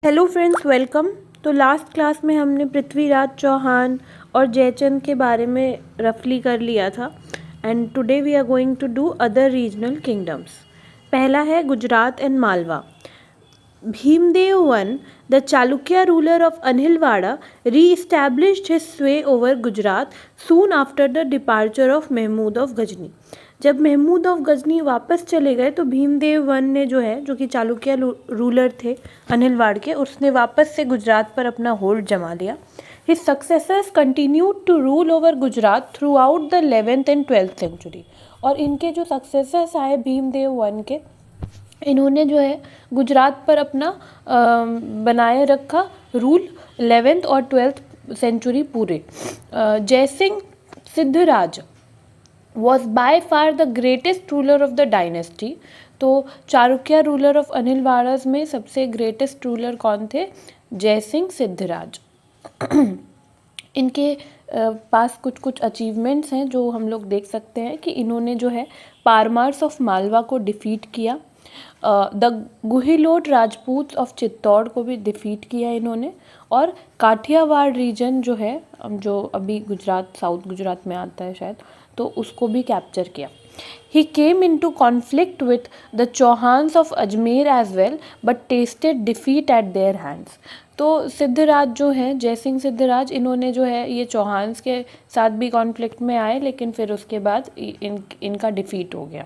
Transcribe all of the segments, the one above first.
Hello friends, welcome. तो last class में हमने पृथ्वीराज चौहान और जयचंद के बारे में रफली कर लिया था। And today we are going to do other regional kingdoms. पहला है Gujarat and Malwa. Bhimdev I, the Chalukya ruler of Anilwada, re-established his sway over Gujarat soon after the departure of Mahmud of Ghazni. जब Mahmood of Ghazni वापस चले गए तो Bhimdev one ने जो है, जो कि चालुक्य रूलर थे अनिलवाड़ के, उसने वापस से गुजरात पर अपना होल्ड जमा लिया. His successors continued to rule over Gujarat throughout the 11th and 12th century. और इनके जो सक्सेसर्स आए भीमदेव वन के, इन्होंने जो है गुजरात पर अपना बनाए रखा रूल 11th और 12th सेंचुरी पूरे. Jaisingh Siddharaj was by far the greatest ruler of the dynasty. तो चालुक्य रूलर ऑफ अनिलवाड़ास में सबसे ग्रेटेस्ट रूलर कौन थे? जयसिंह सिद्धराज. इनके पास कुछ कुछ अचीवमेंट्स हैं जो हम लोग देख सकते हैं कि इन्होंने जो है पारमार्स ऑफ मालवा को डिफीट किया. द गुहिलोट राजपूत ऑफ चित्तौड़ को भी डिफीट किया इन्होंने. और काठियावाड़ रीजन जो है, जो अभी गुजरात, साउथ गुजरात में आता है शायद, तो उसको भी कैप्चर किया. He came into conflict with the Chauhans of Ajmer as well, but tasted defeat at their hands. तो सिद्धराज जो हैं, जयसिंह सिद्धराज, इन्होंने जो है ये चौहान्स के साथ भी कॉन्फ्लिक्ट में आए, लेकिन फिर उसके बाद इनका डिफीट हो गया.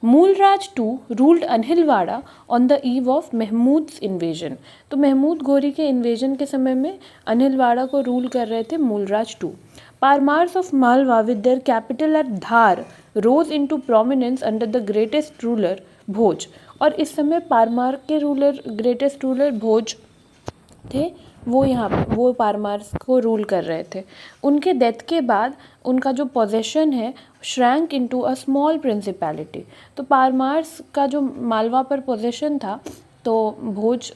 Mulraj two ruled Anhilwara on the eve of Mahmud's invasion. तो महमूद घोरी के इन्वेजन के समय में अनिलवाड़ा को रूल कर रहे थे Mulraj two. Parmars of Malwa with their capital at Dhar rose into prominence under the greatest ruler भोज. और इस समय पारमार के ग्रेटेस्ट रूलर भोज थे. वो पारमार्स को रूल कर रहे थे. उनके डेथ के बाद उनका जो पोजेशन है shrank into a small principality. तो पारमार्स का जो मालवा पर पोजेशन था, तो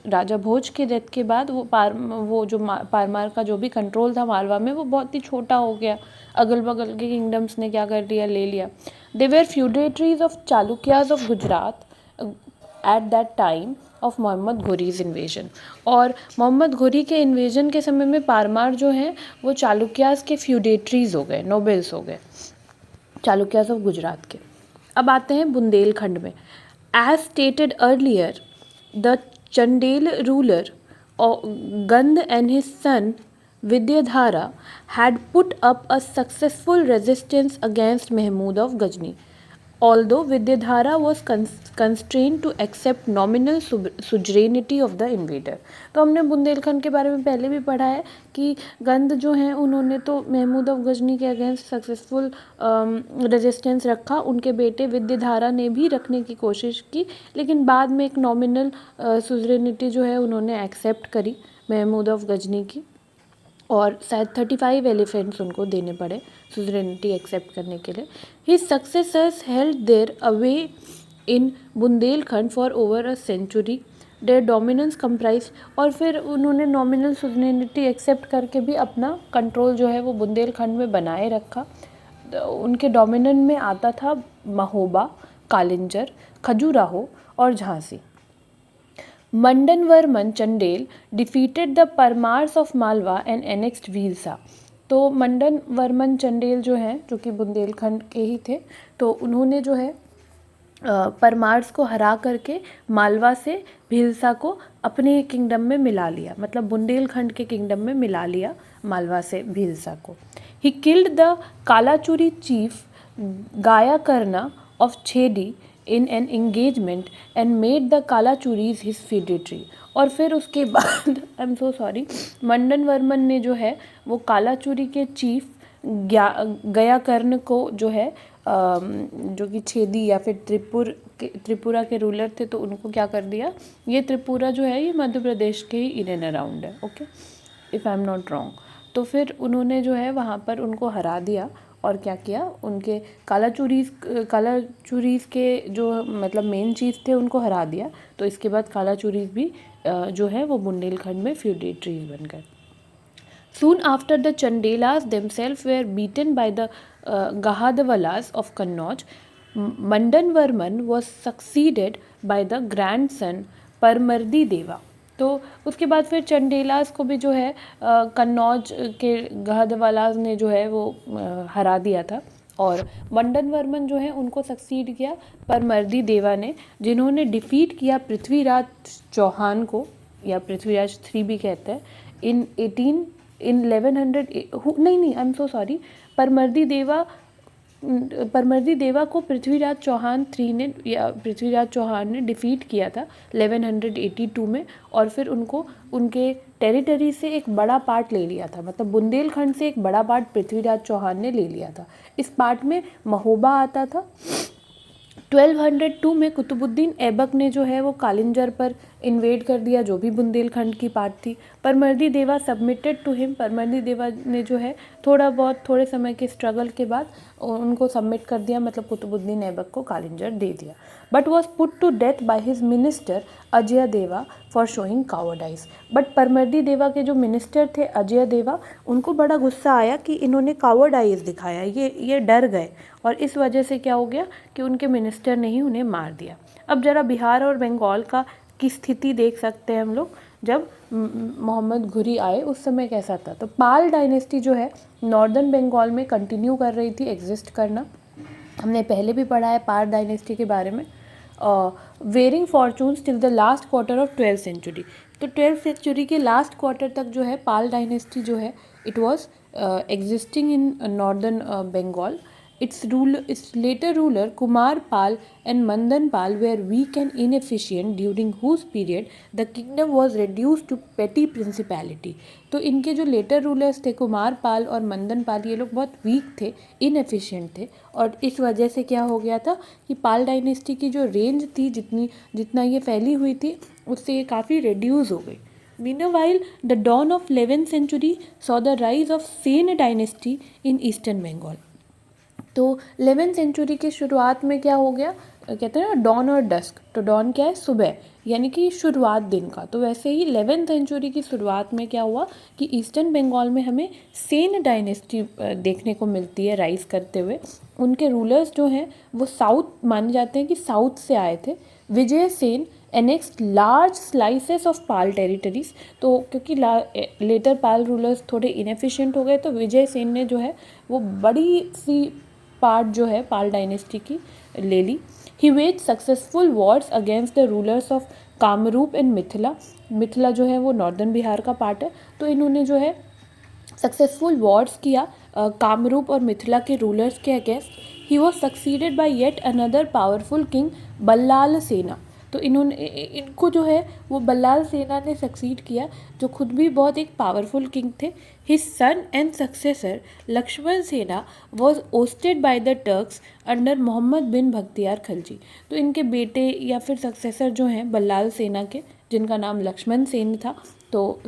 राजा भोज के डेथ के बाद वो जो पारमार का जो भी कंट्रोल था मालवा में, वो बहुत ही छोटा हो गया. अगल बगल के किंगडम्स ने क्या कर लिया, ले लिया. They were feudatories of Chalukyas of Gujarat at that time of Mohammad Ghori's invasion. और मोहम्मद घोरी के इन्वेजन के समय में पारमार जो हैं वो चालुक्याज के फ्यूडेटरीज हो गए, नोबल्स हो गए, चालुक्याज ऑफ गुजरात के. अब आते हैं बुंदेलखंड में. As stated earlier, the Chandel ruler Gand and his son Vidyadhara had put up a successful resistance against Mahmud of Ghazni, although Vidyadhara was constrained to accept nominal suzerainty of the invader. तो हमने बुंदेलखंड के बारे में पहले भी पढ़ा है कि गंद जो हैं उन्होंने तो महमूद ऑफ गजनी के अगेंस्ट सक्सेसफुल रेजिस्टेंस रखा. उनके बेटे विद्याधारा ने भी रखने की कोशिश की, लेकिन बाद में एक नॉमिनल सुजरेनिटी जो है उन्होंने एक्सेप्ट करी महमूद ऑफ गजनी की, और शायद 35 एलिफेंट्स उनको देने पड़े सुजरेनिटी एक्सेप्ट करने के लिए. His successors held their sway in Bundelkhand for over a century. Their dominance comprise. और फिर उन्होंने नॉमिनल सुजरेनिटी एक्सेप्ट करके भी अपना कंट्रोल जो है वो बुंदेलखंड में बनाए रखा. उनके डोमिनेंट में आता था महोबा, कालिंजर, खजुराहो और Jhansi. Madanavarman Chandel defeated the Paramaras of Malwa and annexed Bhilsa. तो मंडनवर्मन चंडेल जो हैं, जो कि बुंदेलखंड के ही थे, तो उन्होंने जो है परमार्स को हरा करके मालवा से भीलसा को अपने किंगडम में मिला लिया, मतलब बुंदेलखंड के किंगडम में मिला लिया मालवा से भीलसा को. He killed the Kalachuri chief Gayakarna of Chedi in an engagement and made the Kalachuris his feudatory. और फिर उसके बाद आई एम सो सॉरी, मंडन वर्मन ने जो है वो कालाचुरी के चीफ गयाकर्ण को जो है जो कि छेदी या फिर त्रिपुरा के रूलर थे, तो उनको क्या कर दिया, ये त्रिपुरा जो है ये मध्य प्रदेश के ही इन एंड अराउंड है, okay, if I am not wrong. तो फिर उन्होंने जो है वहाँ पर उनको हरा दिया. और क्या किया, उनके कालाचुरीज़ के जो मतलब मेन चीफ थे उनको हरा दिया. तो इसके बाद कालाचुरीज़ भी जो है वो बुंदेलखंड में फ्यूडेटरीज बन गए. Soon after the Chandelas themselves were beaten by the Gahadwalas of Kannauj, Mandanvarman was succeeded by the grandson Paramardi Deva. तो उसके बाद फिर चंडेलास को भी जो है कन्नौज के गहदवालाज ने जो है वो हरा दिया था, और मंडन वर्मन जो है उनको सक्सीड किया परमर्दी देवा ने, जिन्होंने डिफीट किया पृथ्वीराज चौहान को, या पृथ्वीराज 3 भी कहते हैं, इन 1100 नहीं, I am so sorry, Paramardi देवा को पृथ्वीराज चौहान 3 ने, या पृथ्वीराज चौहान ने डिफीट किया था 1182 में, और फिर उनको उनके टेरिटरी से एक बड़ा पार्ट ले लिया था, मतलब बुंदेलखंड से एक बड़ा पार्ट पृथ्वीराज चौहान ने ले लिया था। इस पार्ट में महोबा आता था। 1202 में कुतुबुद्दीन ऐबक ने जो है वो कालिंजर पर इन्वेड कर दिया, जो भी बुंदेलखंड की पार्ट थी। परमर्दी देवा सबमिटेड टू हिम, परमर्दी देवा ने जो है थोड़े समय के स्ट्रगल के बाद उनको सबमिट कर दिया, मतलब कुतुबुद्दीन ऐबक को कालिंजर दे दिया। But was put to death by his minister Ajay Deva for showing cowardice. But Paramardi Deva के जो मिनिस्टर थे अजय देवा, उनको बड़ा गुस्सा आया कि इन्होंने कावर्डाइज दिखाया, ये डर गए, और इस वजह से क्या हो गया कि उनके मिनिस्टर ने ही उन्हें मार दिया। अब जरा बिहार और बंगाल की स्थिति देख सकते हैं हम लोग। जब मोहम्मद घुरी आए उस समय कैसा था, तो पाल डायनेस्टी जो है नॉर्दर्न बंगाल में कंटिन्यू कर रही थी एग्जिस्ट करना। हमने पहले भी पढ़ा है पाल डायनेस्टी के बारे में। Varying fortunes till the last quarter of 12th century, तो 12th सेंचुरी के लास्ट क्वार्टर तक जो है पाल डायनेस्टी जो है it was existing in northern Bengal. Its later ruler Kumar Pal and Mandan Pal were weak and inefficient, during whose period the kingdom was reduced to petty principality। तो इनके जो letter rulers थे कुमार पाल और मंदन पाल, ये लोग बहुत वीक थे, इनएफिशिएंट थे, और इस वजह से क्या हो गया था कि पाल डायनेस्टी की जो रेंज थी, जितना ये फैली हुई थी, उससे ये काफ़ी रिड्यूस हो गई। Meanwhile, the dawn of 11th century saw the rise of Sen dynasty in eastern Bengal। तो 11th सेंचुरी की शुरुआत में क्या हो गया, कहते हैं ना डॉन और डस्क, तो डॉन क्या है, सुबह, यानी कि शुरुआत दिन का। तो वैसे ही 11th सेंचुरी की शुरुआत में क्या हुआ कि ईस्टर्न बंगाल में हमें सेन डायनेस्टी देखने को मिलती है राइज करते हुए। उनके रूलर्स जो हैं वो साउथ माने जाते हैं कि साउथ से आए थे। Vijay Sen annexed large slices of Pala territories. तो क्योंकि लेटर पाल रूलर्स थोड़े इनएफिशिएंट हो गए, तो विजय सेन ने जो है वो बड़ी सी पार्ट जो है पाल डायनेस्टी की ले ली। He waged successful wars against the rulers of Kamrup and Mithila. Mithila जो है वो नॉर्दर्न बिहार का पार्ट है, तो इन्होंने जो है सक्सेसफुल वॉर्स किया कामरूप और मिथिला के रूलर्स के against. He was succeeded by yet another powerful king Ballal सेना। तो इनको जो है वो बल्लाल सेना ने सक्सीड किया, जो खुद भी बहुत एक पावरफुल किंग थे। His son and successor Lakshman Sena was ousted by the Turks under Mohammad bin Bakhtiyar Khalji. तो इनके बेटे या फिर सक्सेसर जो हैं बल्लाल सेना के, जिनका नाम लक्ष्मण सेन था, तो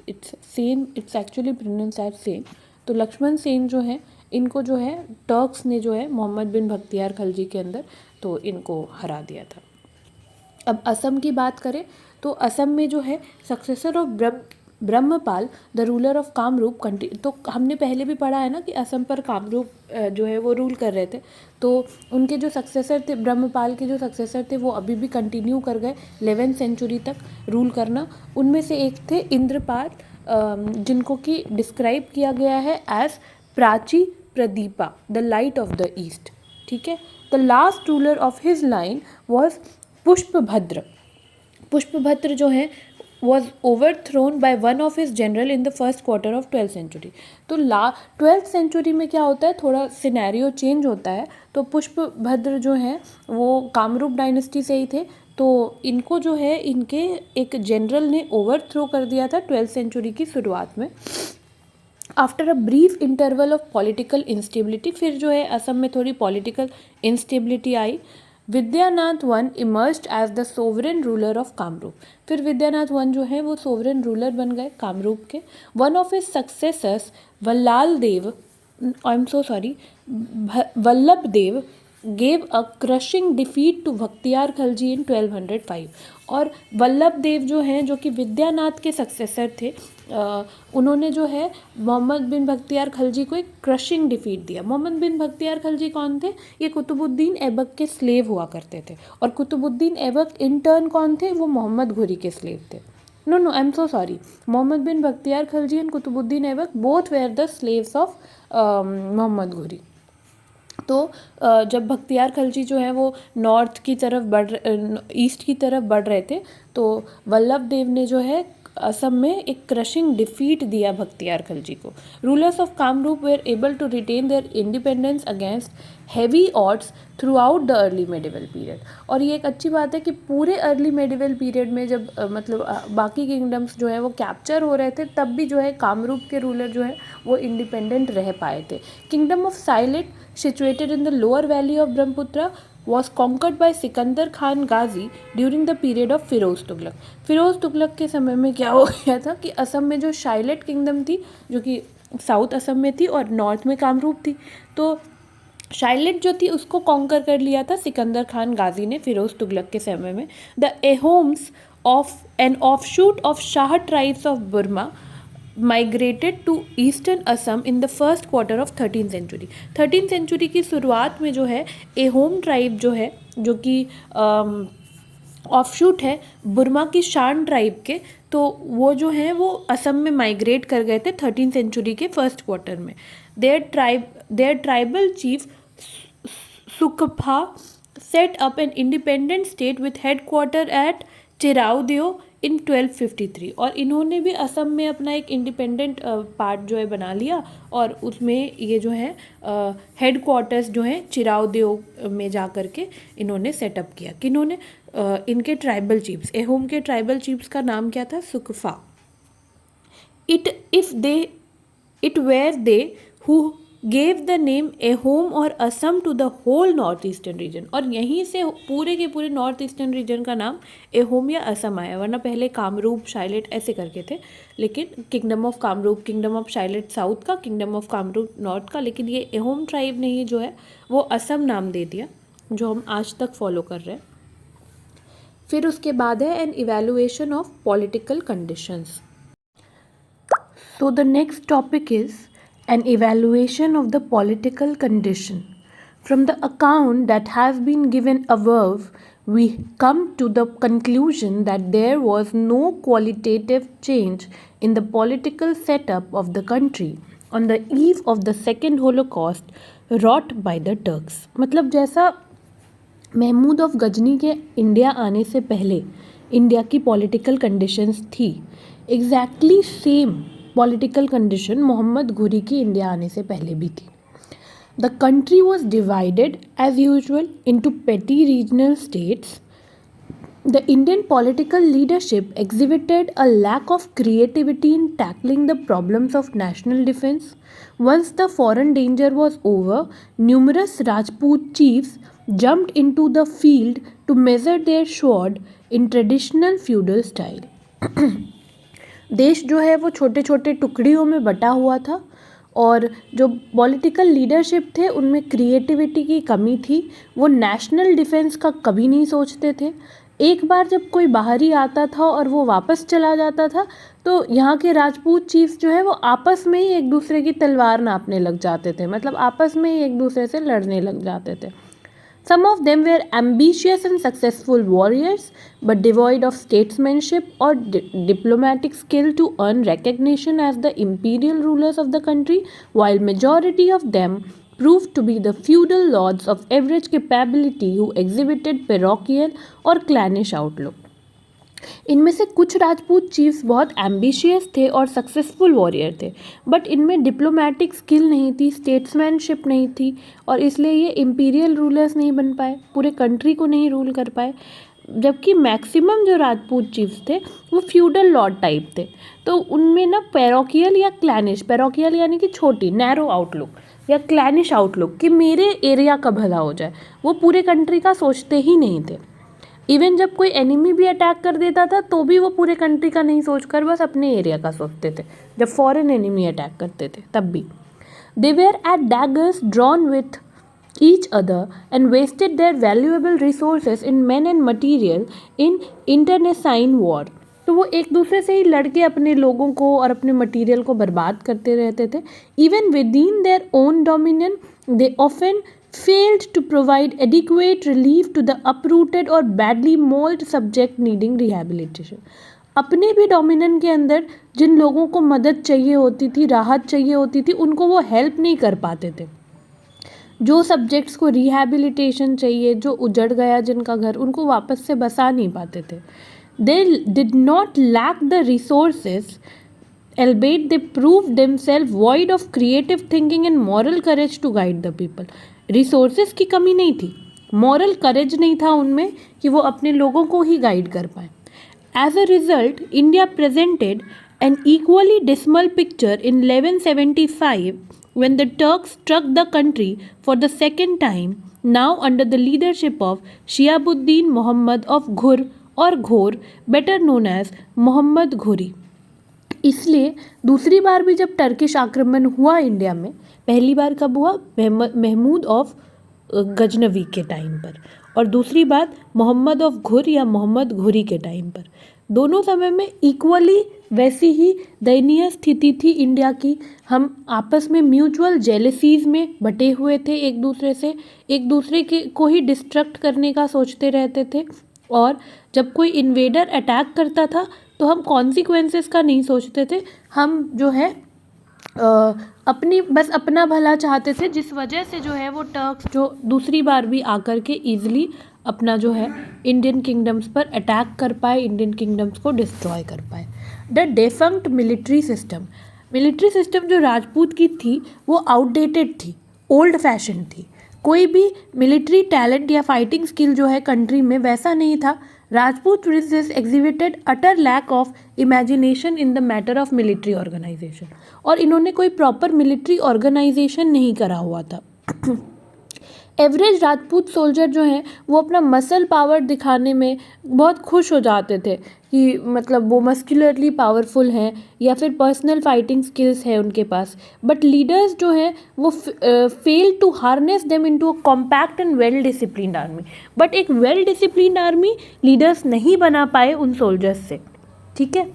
it's actually pronounce as Sen. तो लक्ष्मण सेन जो है इनको जो है टर्क्स ने जो है मोहम्मद बिन बख्तियार खलजी के अंदर तो इनको हरा दिया था। अब असम की बात करें तो असम में जो है successor of Brahmpal the ruler of Kamrup तो हमने पहले भी पढ़ा है ना कि असम पर कामरूप जो है वो रूल कर रहे थे। तो उनके जो सक्सेसर थे, ब्रह्मपाल के जो सक्सेसर थे, वो अभी भी कंटिन्यू कर गए 11th सेंचुरी तक रूल करना। उनमें से एक थे इंद्रपाल, जिनको कि डिस्क्राइब किया गया है as Prachi Pradipa the light of the east. ठीक है। The last ruler of his line was Pushpabhadra. Pushpabhadra जो है was overthrown by one of his general in the first quarter of 12th century। तो 12th सेंचुरी में क्या होता है, थोड़ा सिनेरियो चेंज होता है। तो पुष्पभद्र जो हैं वो कामरूप डायनेस्टी से ही थे, तो इनको जो है इनके एक जनरल ने ओवरथ्रो कर दिया था 12th सेंचुरी की शुरुआत में। After a brief interval of political instability, फिर जो है असम में थोड़ी पॉलिटिकल इंस्टेबिलिटी आई। Vidyanath one emerged as the sovereign ruler of Kamrup. फिर विद्यानाथ वन जो है वो सोवरेन रूलर बन गए कामरूप के। One of his successors Vallabh Dev gave a crushing defeat to Bakhtiyar Khalji in 1205। और वल्लभ देव जो हैं, जो कि विद्यानाथ के सक्सेसर थे, उन्होंने जो है मोहम्मद बिन बख्तियार खलजी को एक क्रशिंग डिफीट दिया। मोहम्मद बिन बख्तियार खलजी कौन थे, ये कुतुबुद्दीन ऐबक के स्लेव हुआ करते थे, और कुतुबुद्दीन ऐबक इन टर्न कौन थे, वो मोहम्मद घुरी के स्लेव थे। No, I'm so sorry. Muhammad bin Bakhtiar Khalji and Qutbuddin Aibak both were the slaves of Mohammad घुरी. तो जब बख्तियार खलजी जो है वो नॉर्थ की तरफ ईस्ट की तरफ बढ़ रहे थे, तो वल्लभ देव ने जो है असम में एक क्रशिंग डिफीट दिया बख्तियार खलजी को. Rulers of Kamrup were able to retain their independence against heavy odds throughout the early medieval period. और ये एक अच्छी बात है कि पूरे अर्ली मेडिवल पीरियड में जब बाकी किंगडम्स जो है वो कैप्चर हो रहे थे, तब भी जो है कामरूप के रूलर जो है वो इंडिपेंडेंट रह पाए थे. Kingdom of Sylhet situated in the lower valley of Brahmaputra was conquered by Sikandar Khan Ghazi during the period of Firoz Tughlaq. Firoz Tughlaq के समय में क्या हो गया था कि असम में जो शाइलेट किंगडम थी, जो कि साउथ असम में थी और नॉर्थ में कामरूप थी, तो शाइलेट जो थी उसको कॉन्कर कर लिया था सिकंदर खान गाजी ने फिरोज तुगलक के समय में. The Ahoms of an offshoot of Shan tribes of Burma migrated to eastern Assam in the first quarter of 13th century. 13th century की शुरुआत में जो है एहोम ट्राइब जो है, जो कि ऑफशूट है बुर्मा की शान ट्राइब के, तो वो जो है वो असम में माइग्रेट कर गए थे 13th सेंचुरी के फर्स्ट क्वार्टर में. Their tribal chief Sukapha set up an independent state with headquarter at Charaideo in 1253. और इन्होंने भी असम में अपना एक इंडिपेंडेंट पार्ट जो है बना लिया, और उसमें ये जो है हेड क्वार्टर्स जो है चिराउदेव में जा कर के इन्होंने सेटअप किया. कि इन्होंने इनके ट्राइबल चीफ्स, एहोम के ट्राइबल चीफ्स का नाम क्या था? Sukapha. It were they who gave the name Ahom और Assam to the whole north eastern region. और यहीं से पूरे के पूरे नॉर्थ ईस्टर्न रीजन का नाम एहोम या असम आया, वरना पहले कामरूप शाइलेट ऐसे करके थे. लेकिन kingdom of Kamrup, kingdom of Sylhet south का, किंगडम ऑफ कामरूप नॉर्थ का. लेकिन ये एहोम ट्राइब ने ही जो है वो असम नाम दे दिया, जो हम आज तक फॉलो कर रहे हैं. फिर उसके बाद है an evaluation of political conditions. So the next topic is an evaluation of the political condition. From the account that has been given above, we come to the conclusion that there was no qualitative change in the political setup of the country on the eve of the second Holocaust wrought by the Turks. मतलब जैसा Mahmood of Ghazni के India आने से पहले India की political conditions थी, exactly same political condition Mohammad Ghuri की India आने से पहले भी थी. The country was divided as usual into petty regional states. The Indian political leadership exhibited a lack of creativity in tackling the problems of national defense. Once the foreign danger was over, numerous Rajput chiefs jumped into the field to measure their sword in traditional feudal style. देश जो है वो छोटे छोटे टुकड़ियों में बटा हुआ था, और जो पॉलिटिकल लीडरशिप थे उनमें क्रिएटिविटी की कमी थी. वो नेशनल डिफेंस का कभी नहीं सोचते थे. एक बार जब कोई बाहरी आता था और वो वापस चला जाता था, तो यहाँ के राजपूत चीफ्स जो है वो आपस में ही एक दूसरे की तलवार नापने लग जाते थे, मतलब आपस में ही एक दूसरे से लड़ने लग जाते थे. Some of them were ambitious and successful warriors, but devoid of statesmanship or diplomatic skill to earn recognition as the imperial rulers of the country, while majority of them proved to be the feudal lords of average capability who exhibited parochial or clannish outlook. इनमें से कुछ Rajput chiefs बहुत ambitious थे और successful warrior थे, but इनमें diplomatic skill नहीं थी, स्टेट्समैनशिप नहीं थी, और इसलिए ये इम्पीरियल रूलर्स नहीं बन पाए, पूरे कंट्री को नहीं रूल कर पाए. जबकि मैक्सिमम जो राजपूत चीफ्स थे वो फ्यूडल लॉर्ड टाइप थे, तो उनमें ना पैरोकियल या क्लैनिश, पैरोकियल यानी कि छोटी नैरो आउटलुक, या क्लैनिश आउटलुक कि मेरे एरिया का भला हो जाए, वो पूरे कंट्री का सोचते ही नहीं थे. इवन जब कोई एनिमी भी अटैक कर देता था तो भी वो पूरे कंट्री का नहीं सोचकर बस अपने एरिया का सोचते थे. जब फॉरेन एनिमी अटैक करते थे तब भी they were at daggers drawn with each other and wasted their valuable resources in man and material in internecine war. तो वो एक दूसरे से ही लड़के अपने लोगों को और अपने मटीरियल को बर्बाद करते रहते थे. Even with in their own dominion they often failed to provide adequate relief to the uprooted or badly mauled subject needing rehabilitation. अपने भी डोमिनियन के अंदर जिन लोगों को मदद चाहिए होती थी, राहत चाहिए होती थी, उनको वो हेल्प नहीं कर पाते थे। जो सब्जेक्ट्स को रिहैबिलिटेशन चाहिए, जो उजड़ गया जिनका घर, उनको वापस से बसा नहीं पाते थे। They did not lack the resources, albeit they proved themselves void of creative thinking and moral courage to guide the people. Resources की कमी नहीं थी, मॉरल करेज नहीं था उनमें कि वो अपने लोगों को ही गाइड कर पाए। As a result India presented an equally dismal picture in 1175 when the Turks struck the country for the second time, now under the leadership of Shihabuddin Muhammad of Ghur or Ghor, better known as Muhammad Ghori। इसलिए दूसरी बार भी जब Turkish आक्रमण हुआ India में, पहली बार कब हुआ? महमूद ऑफ गजनवी के टाइम पर, और दूसरी बार मोहम्मद ऑफ घुर या मोहम्मद घुरी के टाइम पर। दोनों समय में इक्वली वैसी ही दयनीय स्थिति थी इंडिया की। हम आपस में म्यूचुअल जेलसीज में बटे हुए थे, एक दूसरे से एक दूसरे के को ही डिस्ट्रक्ट करने का सोचते रहते थे, और जब कोई इन्वेडर अटैक करता था तो हम कॉन्सिक्वेंसेस का नहीं सोचते थे, हम जो है अपनी बस अपना भला चाहते थे, जिस वजह से जो है वो टर्क्स जो दूसरी बार भी आकर के ईजिली अपना जो है इंडियन किंगडम्स पर अटैक कर पाए, इंडियन किंगडम्स को डिस्ट्रॉय कर पाए। द डेफंक्ट मिलिट्री सिस्टम जो राजपूत की थी वो आउटडेटेड थी, ओल्ड फैशन थी। कोई भी मिलिट्री टैलेंट या फाइटिंग स्किल जो है कंट्री में वैसा नहीं था। Rajput princes exhibited utter lack of imagination in the matter of military organisation, और इन्होंने कोई प्रॉपर मिलिट्री ऑर्गेनाइजेशन नहीं करा हुआ था। एवरेज राजपूत सोल्जर जो हैं वो अपना मसल पावर दिखाने में बहुत खुश हो जाते थे कि मतलब वो मस्कुलरली पावरफुल हैं या फिर पर्सनल फाइटिंग स्किल्स है उनके पास। बट लीडर्स जो हैं वो fail to harness them into a compact and well disciplined army. But एक वेल डिसिप्लिन्ड आर्मी लीडर्स नहीं बना पाए उन सोल्जर्स से, ठीक है।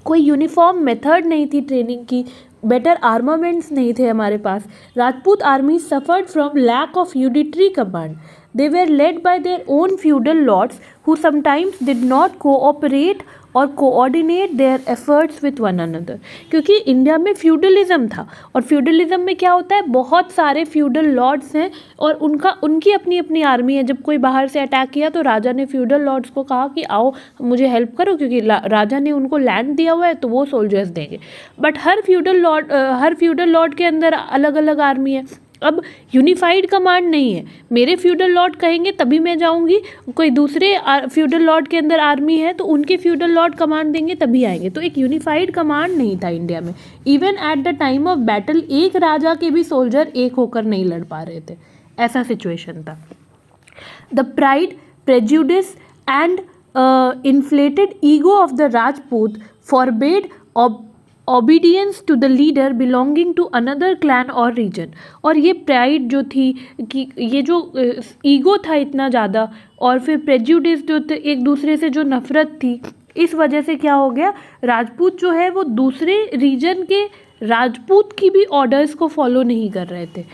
कोई यूनिफॉर्म मेथड नहीं थी ट्रेनिंग की, बेटर आर्मामेंट्स नहीं थे हमारे पास। Rajput army suffered from lack of unitary command. They were led by their own feudal lords who sometimes did not cooperate और coordinate their efforts with one another। क्योंकि India में फ्यूडलिज्म था, और फ्यूडलिज्म में क्या होता है, बहुत सारे फ्यूडल लॉर्ड्स हैं और उनकी अपनी अपनी आर्मी है। जब कोई बाहर से अटैक किया तो राजा ने फ्यूडल लॉर्ड्स को कहा कि आओ मुझे हेल्प करो, क्योंकि राजा ने उनको लैंड दिया हुआ है तो वो सोल्जर्स देंगे। बट हर फ्यूडल लॉर्ड के अंदर अलग अलग आर्मी है। अब यूनिफाइड कमांड नहीं है, मेरे फ्यूडल लॉर्ड कहेंगे तभी मैं जाऊंगी, कोई दूसरे फ्यूडल लॉर्ड के अंदर आर्मी है तो उनके फ्यूडल लॉर्ड कमांड देंगे तभी आएंगे। तो एक यूनिफाइड कमांड नहीं था इंडिया में। Even at the time of battle एक राजा के भी सोल्जर एक होकर नहीं लड़ पा रहे थे, ऐसा सिचुएशन था। The pride, prejudice and inflated ego of the Rajput forbade obedience to the leader belonging to another clan और रीजन। और ये प्राइड जो थी कि ये जो ईगो था इतना ज़्यादा, और फिर प्रेजुडिस जो थे, एक दूसरे से जो नफ़रत थी, इस वजह से क्या हो गया, राजपूत जो है वो दूसरे रीजन के राजपूत की भी ऑर्डर्स को फॉलो नहीं कर रहे थे,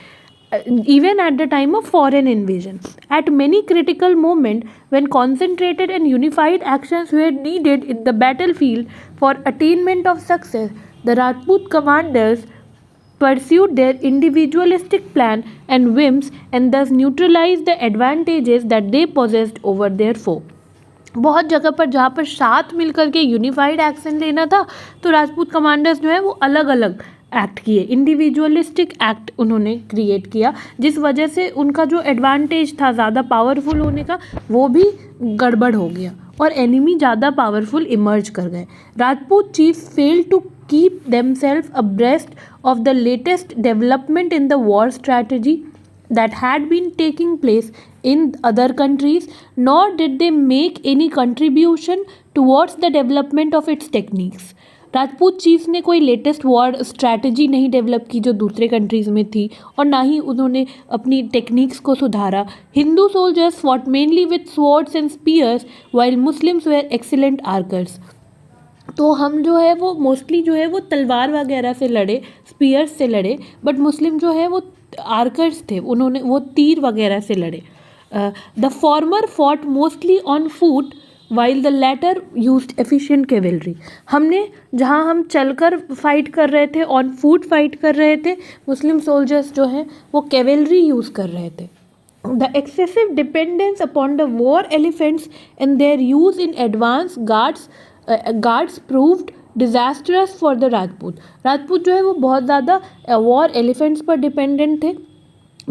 even at the time of foreign invasion. At many critical moments when concentrated and unified actions were needed in the battlefield for attainment of success, the Rajput commanders pursued their individualistic plan and whims and thus neutralized the advantages that they possessed over their foe। बहुत जगह पर जहाँ पर साथ मिलकर के unified action लेना था तो राजपूत कमांडर्स जो है वो अलग अलग एक्ट किए, इंडिविजुअलिस्टिक एक्ट उन्होंने क्रिएट किया, जिस वजह से उनका जो एडवांटेज था ज़्यादा पावरफुल होने का वो भी गड़बड़ हो गया और एनिमी ज़्यादा पावरफुल इमर्ज कर गए। Rajput chief fail to keep themself abreast of the latest development in the war strategy that had been taking place in other countries, nor did they make any contribution towards the development of its techniques। Rajput chief ने कोई latest war strategy नहीं develop की जो दूसरे countries में थी, और ना ही उन्होंने अपनी टेक्निक्स को सुधारा। Hindu soldiers fought mainly with swords and spears while Muslims were excellent archers. तो हम जो है वो मोस्टली जो है वो तलवार वगैरह से लड़े, स्पीयर्स से लड़े, बट मुस्लिम जो है वो आर्कर्स थे, उन्होंने वो तीर वगैरह से लड़े। The former fought mostly on foot while the latter used efficient cavalry. हमने जहाँ हम चलकर फाइट कर रहे थे, ऑन फूट फाइट कर रहे थे, मुस्लिम सोल्जर्स जो हैं वो कैवेलरी यूज़ कर रहे थे. The excessive dependence upon the war elephants and their use in advance guards proved disastrous for the Rajput जो है वो बहुत ज़्यादा वॉर एलिफेंट्स पर डिपेंडेंट थे.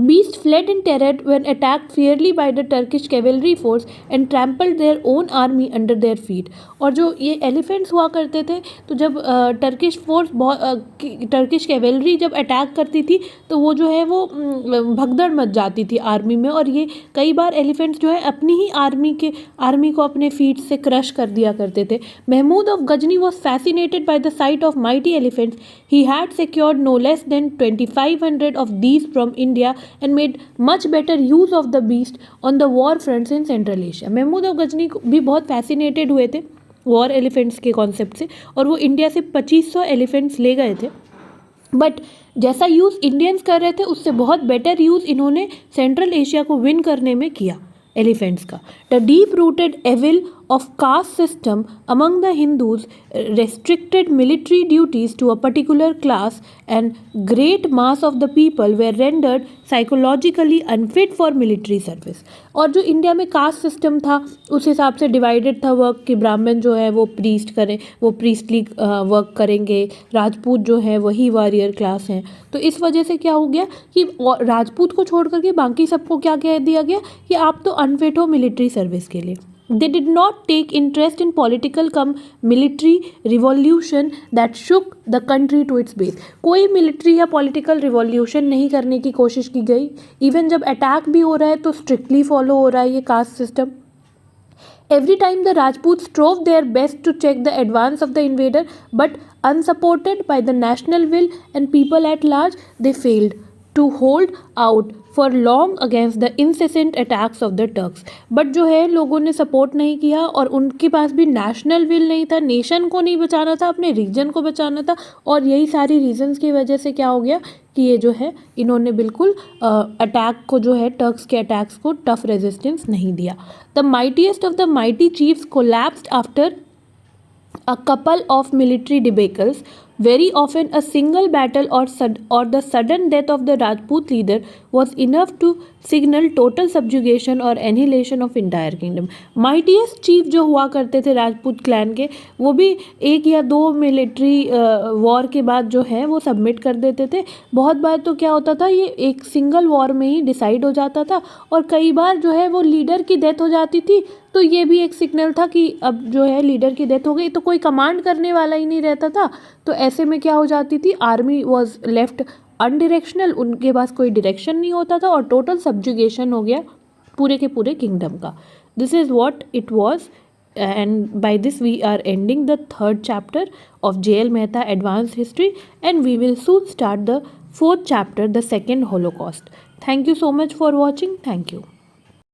Beasts fled in terror when attacked fiercely by the Turkish cavalry force and trampled their own army under their feet. और जो ये एलिफेंट्स हुआ करते थे तो जब टर्किश कैवेलरी जब अटैक करती थी तो वो जो है वो भगदड़ मच जाती थी आर्मी में, और ये कई बार एलिफेंट्स जो है अपनी ही आर्मी को अपने फीट से क्रश कर दिया करते थे. Mahmud of Ghazni was fascinated by the sight of mighty elephants. He had secured no less than 2500 of these from India and made much better use of the beast on the war fronts in Central Asia. Mahmud of Ghazni भी बहुत fascinated हुए थे war elephants के concept से, और वो India से 2500 elephants ले गए थे. बट जैसा यूज़ इंडियंस कर रहे थे उससे बहुत बेटर यूज़ इन्होंने सेंट्रल एशिया को विन करने में किया एलिफेंट्स का. The deep rooted evil of caste system among the Hindus restricted military duties to a particular class, and great mass of the people were rendered psychologically unfit for military service. और जो India में caste system था उस हिसाब से divided था work कि ब्राह्मण जो है वो प्रीस्टली वर्क करेंगे, राजपूत जो है वही वॉरियर क्लास हैं. तो इस वजह से क्या हो गया कि राजपूत को छोड़ करके बाकी सबको क्या कह दिया गया कि आप तो अनफिट हो मिलिट्री सर्विस के लिए. They did not take interest in political military revolution that shook the country to its base. कोई मिलिट्री या पॉलिटिकल रिवॉल्यूशन नहीं करने की कोशिश की गई. इवन जब अटैक भी हो रहा है तो स्ट्रिक्टली फॉलो हो रहा है ये caste system. Every time the Rajputs strove their best to check the advance of the invader, but unsupported by the national will and people at large, they failed to hold out for long against the incessant attacks of the Turks. But जो है लोगों ने support नहीं किया और उनके पास भी national will नहीं था, नेशन को नहीं बचाना था, अपने रीजन को बचाना था. और यही सारी रीजंस की वजह से क्या हो गया कि ये जो है इन्होंने बिल्कुल अटैक को जो है टर्क्स के अटैक्स को टफ रेजिस्टेंस नहीं दिया. The mightiest of the mighty chiefs collapsed after a couple of military debacles. Very often a single battle or the sudden death of the Rajput leader was enough to signal total subjugation or annihilation of entire kingdom. Mightiest chief जो हुआ करते थे Rajput clan के, वो भी एक या दो मिलिट्री वॉर के बाद जो है वो सबमिट कर देते थे. बहुत बार तो क्या होता था ये एक सिंगल वॉर में ही डिसाइड हो जाता था, और कई बार जो है वो लीडर की डेथ हो जाती थी तो ये भी एक सिग्नल था कि अब जो है लीडर की डेथ हो गई तो कोई कमांड करने वाला ही नहीं रहता था. तो ऐसे में क्या हो जाती थी, आर्मी वॉज लेफ्ट अनडिरेक्शनल, उनके पास कोई डायरेक्शन नहीं होता था और टोटल सब्जुगेशन हो गया पूरे के पूरे किंगडम का. This is what it was, and by this we are ending the 3rd chapter of JL Mehta advanced history, and we will soon start the 4th chapter, the 2nd Holocaust. Thank you so much for watching. Thank you.